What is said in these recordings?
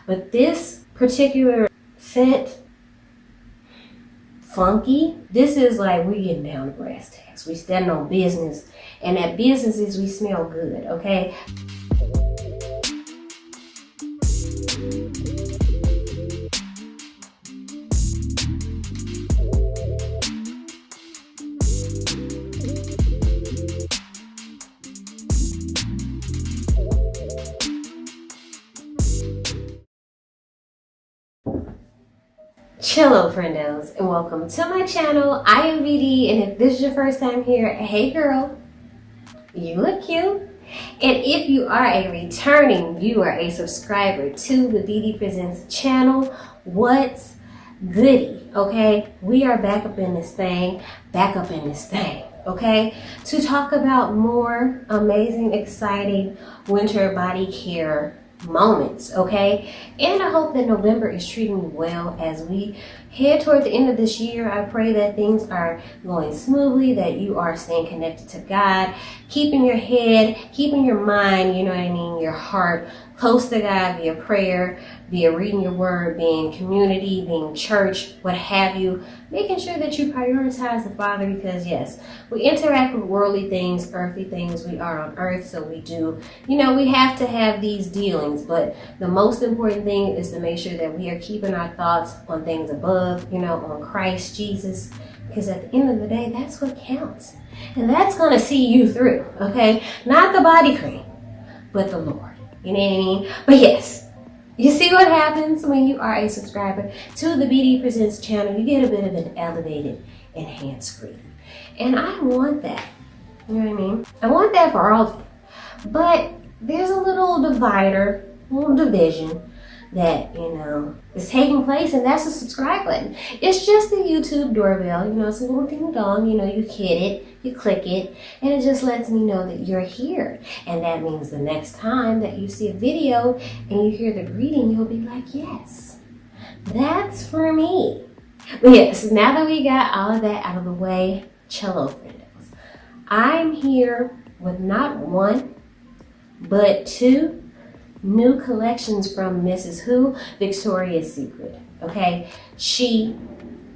But this particular scent, funky, this is like we getting down to brass tacks. We standing on business, and that business is we smell good, okay? Chillo friendos, and welcome to my channel. I am BD, and if this is your first time here, hey girl, you look cute. And if you are a returning viewer, a subscriber to the BD Presents channel, what's goody, okay? We are back up in this thing, okay? To talk about more amazing, exciting winter body care moments, okay? And I hope that November is treating you well as we head toward the end of this year. I pray that things are going smoothly, that you are staying connected to God, keeping your head, keeping your mind, you know what I mean, your heart close to God via prayer, via reading your word, being community, being church, what have you, making sure that you prioritize the Father, because yes, we interact with worldly things, earthly things. We are on earth, so we do, you know, we have to have these dealings, but the most important thing is to make sure that we are keeping our thoughts on things above, you know, on Christ Jesus, because at the end of the day, that's what counts. And that's going to see you through, okay? Not the body cream, but the Lord. You know what I mean? But yes, you see what happens when you are a subscriber to the BD Presents channel. You get a bit of an elevated, enhanced greeting. And I want that. You know what I mean? I want that for all of you. But there's a little divider, a little division that, you know, is taking place, and that's the subscribe button. It's just the YouTube doorbell, you know, it's a little ding dong, you know, you hit it, you click it, and it just lets me know that you're here. And that means the next time that you see a video and you hear the greeting, you'll be like, yes, that's for me. But yes, now that we got all of that out of the way, cello friendos, I'm here with not one, but two new collections from Mrs. Who, Victoria's Secret, okay? She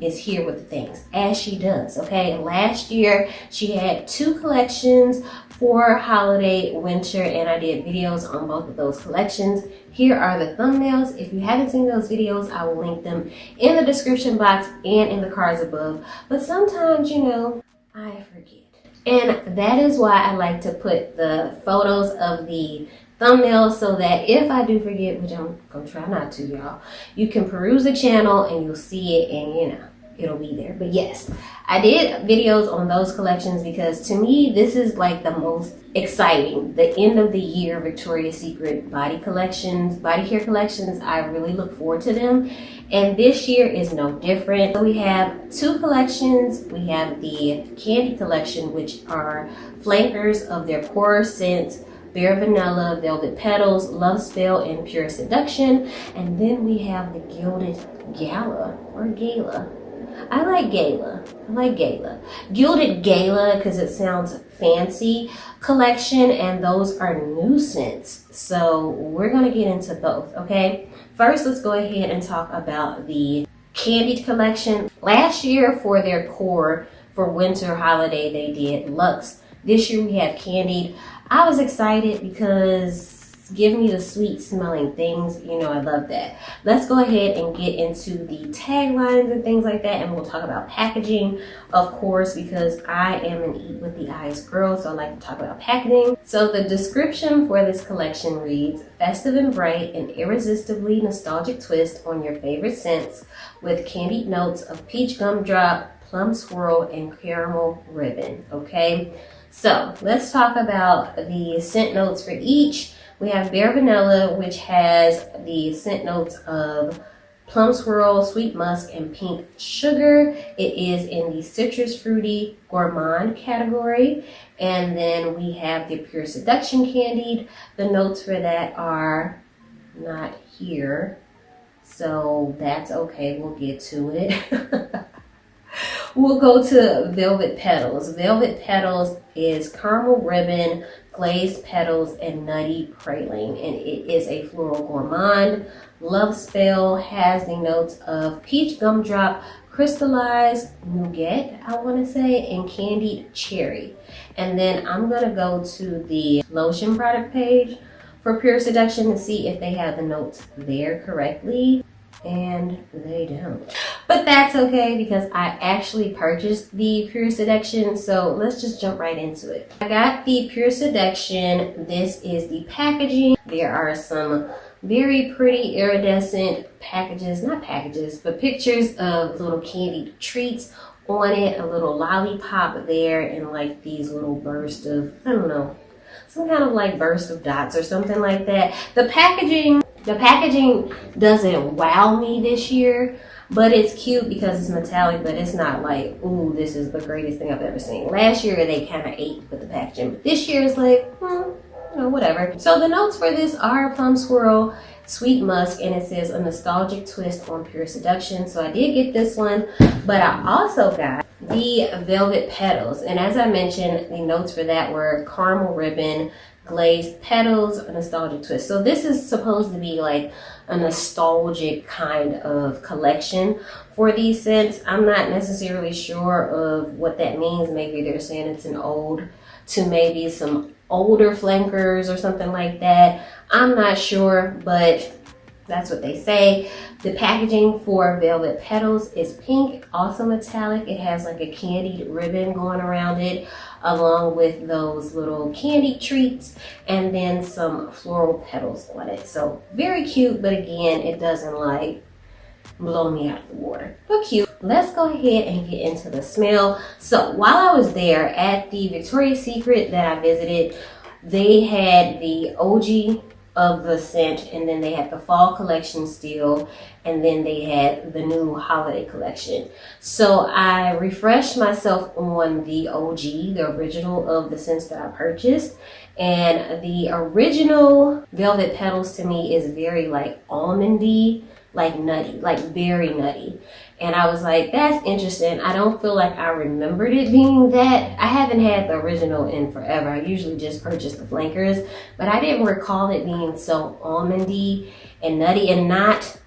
is here with the things, as she does, okay? Last year, she had two collections for holiday, winter, and I did videos on both of those collections. Here are the thumbnails. If you haven't seen those videos, I will link them in the description box and in the cards above. But sometimes, you know, I forget. And that is why I like to put the photos of the thumbnails, so that if I do forget, which I'm gonna try not to, y'all, you can peruse the channel and you'll see it, and you know, it'll be there. But yes, I did videos on those collections because to me, this is like the most exciting, the end of the year Victoria's Secret body collections, body care collections. I really look forward to them. And this year is no different. So we have two collections. We have the Candied collection, which are flankers of their core scents, Bare Vanilla, Velvet Petals, Love Spell, and Pure Seduction. And then we have the Gilded Gala, or Gala. I like Gala. Gilded Gala, because it sounds fancy, collection, and those are new scents. So we're going to get into both, okay? First, let's go ahead and talk about the Candied collection. Last year, for their core, for winter holiday, they did Luxe. This year we have Candied. I was excited because give me the sweet smelling things. You know, I love that. Let's go ahead and get into the taglines and things like that, and we'll talk about packaging, of course, because I am an eat with the eyes girl, so I like to talk about packaging. So the description for this collection reads, festive and bright, an irresistibly nostalgic twist on your favorite scents with candied notes of peach gumdrop, plum swirl, and caramel ribbon, okay? So let's talk about the scent notes for each. We have Bare Vanilla, which has the scent notes of plum swirl, sweet musk, and pink sugar. It is in the citrus fruity gourmand category. And then we have the Pure Seduction Candied. The notes for that are not here, so that's okay. We'll get to it. we'll go to Velvet Petals. Velvet Petals is caramel ribbon, glazed petals, and nutty praline. And it is a floral gourmand. Love spell, has the notes of peach gumdrop, crystallized nougat, I want to say, and candied cherry. And then I'm going to go to the Lotion product page for Pure Seduction to see if they have the notes there correctly. And they don't. But that's okay because I actually purchased the Pure Seduction, so let's just jump right into it. I got the Pure Seduction. This is the packaging. There are some very pretty iridescent but pictures of little candied treats on it, a little lollipop there, and like these little bursts of, I don't know, some kind of like burst of dots or something like that. The packaging doesn't wow me this year, but it's cute because it's metallic, but it's not like, ooh, this is the greatest thing I've ever seen. Last year they kind of ate with the packaging, but this year is like, whatever. So the notes for this are plum swirl, sweet musk, and it says a nostalgic twist on Pure Seduction. So I did get this one, but I also got the Velvet Petals. And as I mentioned, the notes for that were caramel ribbon, glazed petals, a nostalgic twist. So this is supposed to be like a nostalgic kind of collection for these scents. I'm not necessarily sure of what that means. Maybe they're saying it's an ode to maybe some older flankers or something like that. I'm not sure, but that's what they say. The packaging for Velvet Petals is pink, also metallic. It has like a candied ribbon going around it, along with those little candy treats, and then some floral petals on it. So very cute, but again, it doesn't like blow me out of the water, but cute. Let's go ahead and get into the smell. So while I was there at the Victoria's Secret that I visited, they had the OG of the scent, and then they had the fall collection still, and then they had the new holiday collection. So I refreshed myself on the OG, the original of the scents that I purchased, and the original Velvet Petals to me is very like almondy, like nutty, like very nutty. And I was like, that's interesting. I don't feel like I remembered it being that. I haven't had the original in forever. I usually just purchase the flankers, but I didn't recall it being so almondy and nutty, and not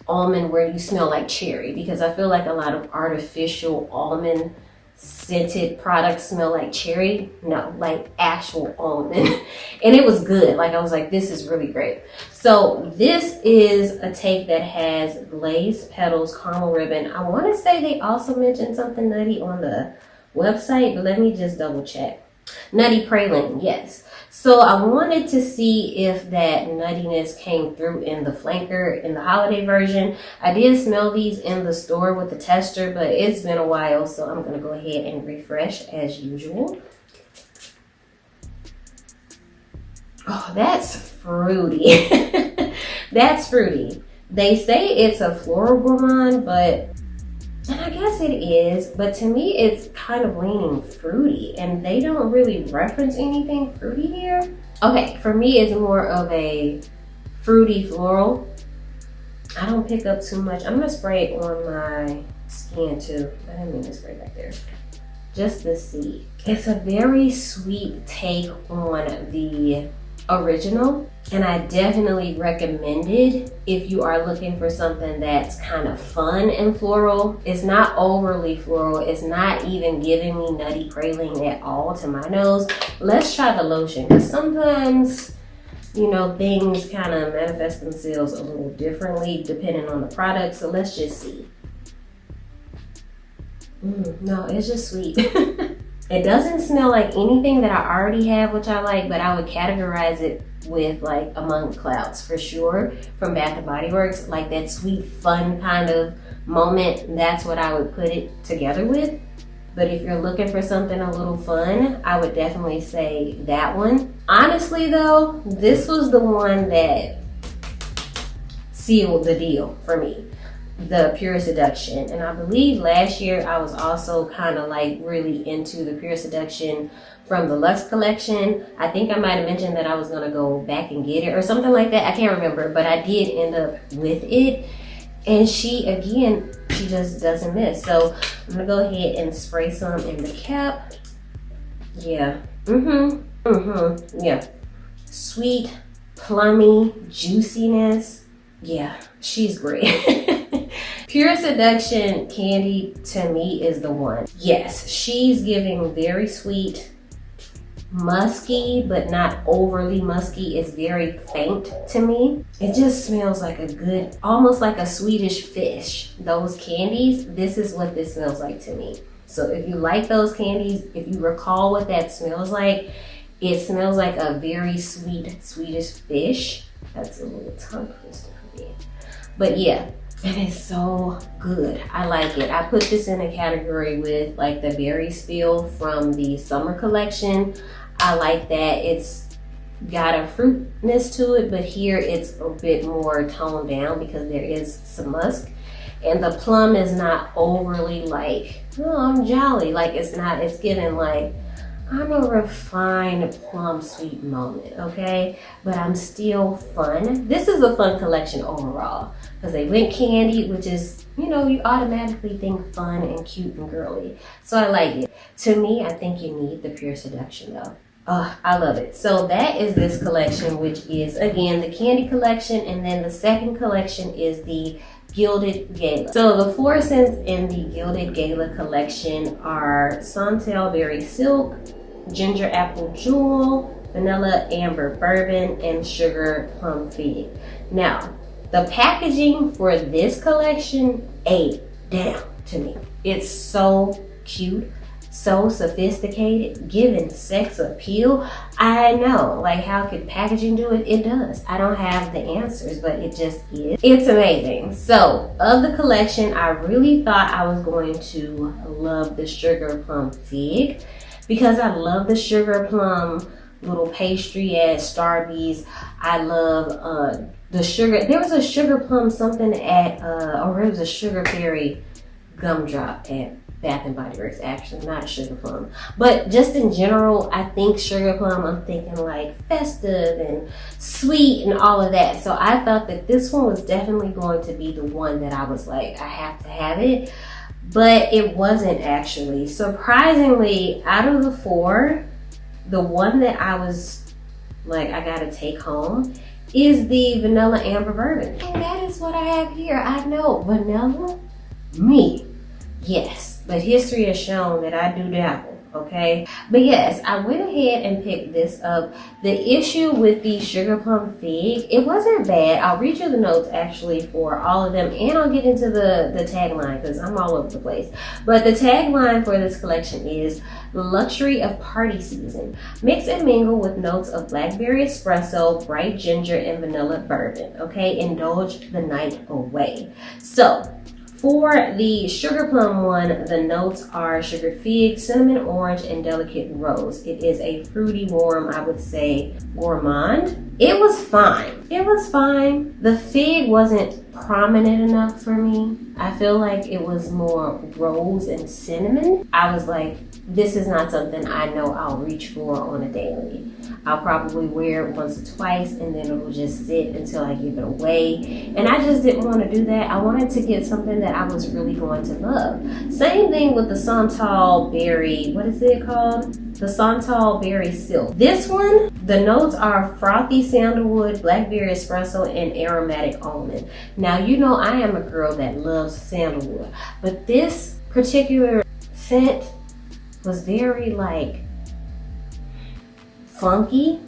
almond where you smell like cherry, because I feel like a lot of artificial almond scented products smell like cherry. No, like actual almond. And it was good. Like I was like, this is really great. So this is a take that has glazed petals, caramel ribbon. I want to say they also mentioned something nutty on the website, but let me just double check. Nutty praline, yes. So I wanted to see if that nuttiness came through in the flanker, in the holiday version. I did smell these in the store with the tester, but it's been a while, so I'm going to go ahead and refresh as usual. Oh, that's fruity. That's fruity. They say it's a floral gourmand, but, and I guess it is, but to me it's kind of leaning fruity, and they don't really reference anything fruity here. Okay, for me it's more of a fruity floral. I don't pick up too much. I'm gonna spray it on my skin too. I didn't mean to spray back there. Just to see. It's a very sweet take on the original, and I definitely recommend it if you are looking for something that's kind of fun and floral. It's not overly floral. It's not even giving me nutty praline at all to my nose. Let's try the lotion, because sometimes, you know, things kind of manifest themselves a little differently depending on the product. So let's just see. No, it's just sweet. It doesn't smell like anything that I already have, which I like, but I would categorize it with like Among the Clouds for sure from Bath & Body Works. Like that sweet, fun kind of moment, that's what I would put it together with. But if you're looking for something a little fun, I would definitely say that one. Honestly though, this was the one that sealed the deal for me. The Pure Seduction. And I believe last year I was also kind of like really into the Pure Seduction from the Luxe collection. I think I might have mentioned that I was going to go back and get it or something like that. I can't remember, but I did end up with it. And she, again, she just doesn't miss. So I'm gonna go ahead and spray some in the cap. Yeah, yeah. Sweet, plummy, juiciness. Yeah, she's great. Pure Seduction Candied to me is the one. Yes, she's giving very sweet, musky, but not overly musky. It's very faint to me. It just smells like a good, almost like a Swedish fish. Those candies, this is what this smells like to me. So if you like those candies, if you recall what that smells like, it smells like a very sweet Swedish fish. That's a little tongue twister for me. But yeah, it is so good. I like it. I put this in a category with like the berry spill from the summer collection. I like that it's got a fruitness to it, but here it's a bit more toned down because there is some musk. And the plum is not overly like, oh, I'm jolly. Like it's not, it's giving like, I'm a refined plum sweet moment, okay? But I'm still fun. This is a fun collection overall because they went candy, which is, you know, you automatically think fun and cute and girly. So I like it. To me, I think you need the Pure Seduction though. Oh, I love it. So that is this collection, which is again the candy collection, and then the second collection is the Gilded Gala. So the 4 scents in the Gilded Gala collection are santal berry silk, ginger apple jewel, vanilla amber bourbon, and sugar plum fig. Now, the packaging for this collection ate down to me. It's so cute, so sophisticated, giving sex appeal. I know, like how could packaging do it? It does. I don't have the answers, but it just is. It's amazing. So of the collection, I really thought I was going to love the sugar plum fig because I love the sugar plum little pastry at Starbucks. I love the sugar. There was a sugar plum something at, or it was a sugar fairy gumdrop at Bath and Body Works, actually, not sugar plum. But just in general, I think sugar plum, I'm thinking like festive and sweet and all of that. So I thought that this one was definitely going to be the one that I was like, I have to have it. But it wasn't actually. Surprisingly, out of the 4, the one that I was like, I gotta take home is the vanilla amber bourbon. And that is what I have here. I know, vanilla, me. Yes, but history has shown that I do dabble, okay? But yes, I went ahead and picked this up. The issue with the sugar plum fig, it wasn't bad. I'll read you the notes actually for all of them, and I'll get into the tagline because I'm all over the place. But the tagline for this collection is the luxury of party season. Mix and mingle with notes of blackberry espresso, bright ginger, and vanilla bourbon, okay? Indulge the night away. So, for the sugar plum one, the notes are sugar fig, cinnamon orange, and delicate rose. It is a fruity, warm, I would say, gourmand. It was fine. It was fine. The fig wasn't prominent enough for me. I feel like it was more rose and cinnamon. I was like, this is not something I know I'll reach for on a daily. I'll probably wear it once or twice and then it will just sit until I give it away. And I just didn't want to do that. I wanted to get something that I was really going to love. Same thing with the santal berry, what is it called? The santal berry silk. This one, the notes are frothy sandalwood, blackberry espresso, and aromatic almond. Now, you know I am a girl that loves sandalwood, but this particular scent was very like funky,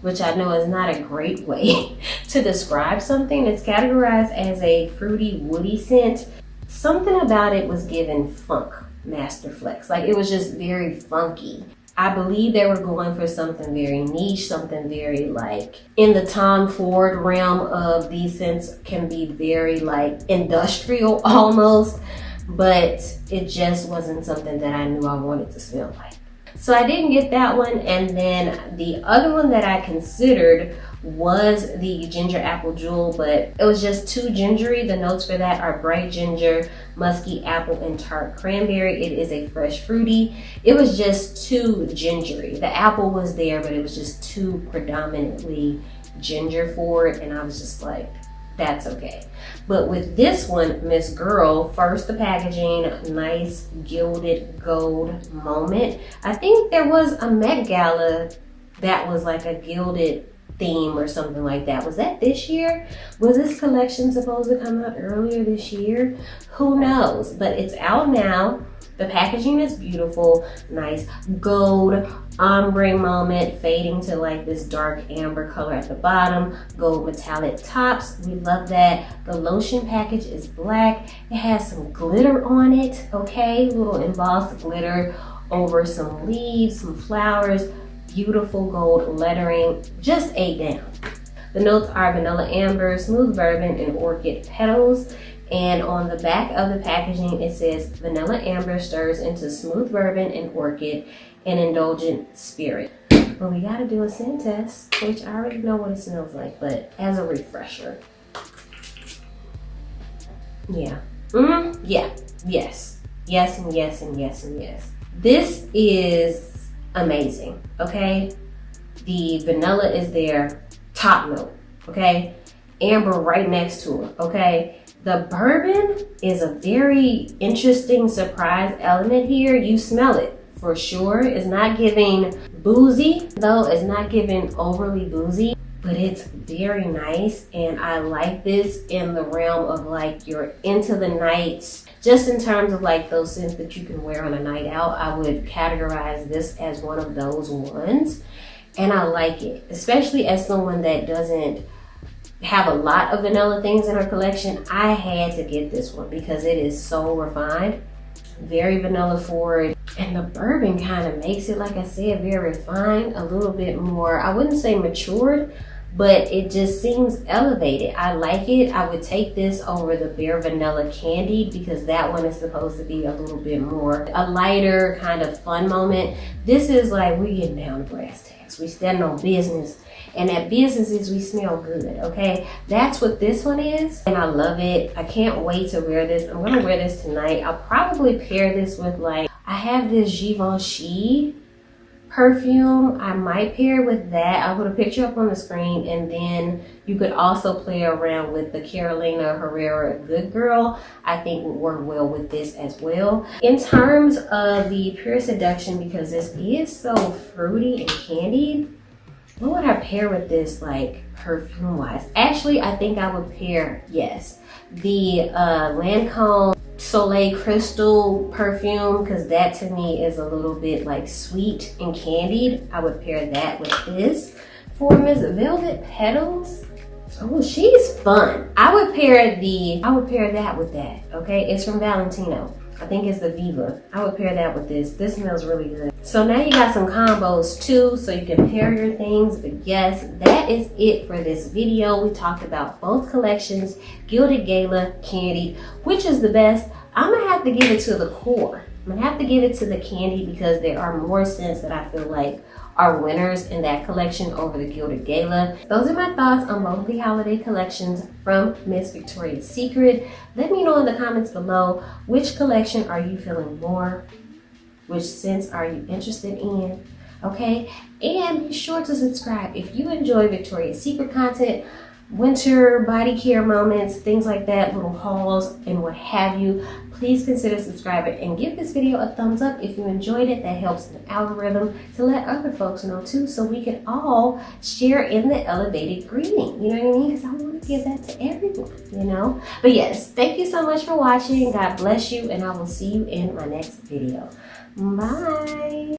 which I know is not a great way to describe something. It's categorized as a fruity, woody scent. Something about it was given funk master flex. Like it was just very funky. I believe they were going for something very niche, something very like in the Tom Ford realm of these scents can be very like industrial almost, but it just wasn't something that I knew I wanted to smell like. So I didn't get that one, and then the other one that I considered was the ginger apple jewel, but it was just too gingery. The notes for that are bright ginger, musky apple, and tart cranberry. It is a fresh fruity. It was just too gingery. The apple was there, but it was just too predominantly ginger for it, and I was just like, that's okay. But with this one, Miss Girl, first the packaging, nice gilded gold moment. I think there was a Met Gala that was like a gilded theme or something like that. Was that this year? Was this collection supposed to come out earlier this year? Who knows? But it's out now. The packaging is beautiful, nice gold ombre moment, fading to like this dark amber color at the bottom, gold metallic tops. We love that. The lotion package is black. It has some glitter on it, okay? Little embossed glitter over some leaves, some flowers, beautiful gold lettering, just 8 down. The notes are vanilla amber, smooth bourbon, and orchid petals. And on the back of the packaging, it says vanilla amber stirs into smooth bourbon and orchid, an indulgent spirit. But we gotta do a scent test, which I already know what it smells like, but as a refresher. Yeah. Yeah. Yes. Yes and yes and yes and yes. This is amazing, okay? The vanilla is there, top note, okay? Amber right next to it, okay? The bourbon is a very interesting surprise element here. You smell it for sure. It's not giving boozy, though. It's not giving overly boozy, but it's very nice. And I like this in the realm of like your into the nights. Just in terms of like those scents that you can wear on a night out, I would categorize this as one of those ones. And I like it, especially as someone that doesn't have a lot of vanilla things in her collection. I had to get this one because it is so refined, very vanilla forward, and the bourbon kind of makes it, like I said, very refined, a little bit more, I wouldn't say matured, but it just seems elevated. I like it. I would take this over the Bare Vanilla Candied because that one is supposed to be a little bit more a lighter kind of fun moment. This is like we getting down to brass tacks. We standing on business. And that business is we smell good, okay? That's what this one is, and I love it. I can't wait to wear this. I'm gonna wear this tonight. I'll probably pair this with like, I have this Givenchy perfume. I might pair with that. I'll put a picture up on the screen, and then you could also play around with the Carolina Herrera Good Girl. I think would work well with this as well. In terms of the Pure Seduction, because this is so fruity and candied, what would I pair with this, like, perfume-wise? Actually, I think I would pair, yes, the Lancome Soleil Crystal perfume, because that to me is a little bit, like, sweet and candied. I would pair that with this. For Miss Velvet Petals, oh, she's fun. I would pair that with that, okay? It's from Valentino. I think it's the Viva. I would pair that with this. This smells really good. So now you got some combos too, so you can pair your things. But yes, that is it for this video. We talked about both collections, Gilded Gala, Candied. Which is the best? I'm gonna have to give it to the core. I'm gonna have to give it to the Candied because there are more scents that I feel like are winners in that collection over the Gilded Gala. Those are my thoughts on both the holiday collections from Miss Victoria's Secret. Let me know in the comments below, which collection are you feeling more? Which scents are you interested in? Okay, and be sure to subscribe if you enjoy Victoria's Secret content, winter body care moments, things like that, little hauls and what have you. Please consider subscribing and give this video a thumbs up if you enjoyed it. That helps the algorithm to let other folks know too, so we can all share in the elevated greeting. You know what I mean? Because I want to give that to everyone, you know? But yes, thank you so much for watching. God bless you, and I will see you in my next video. Bye.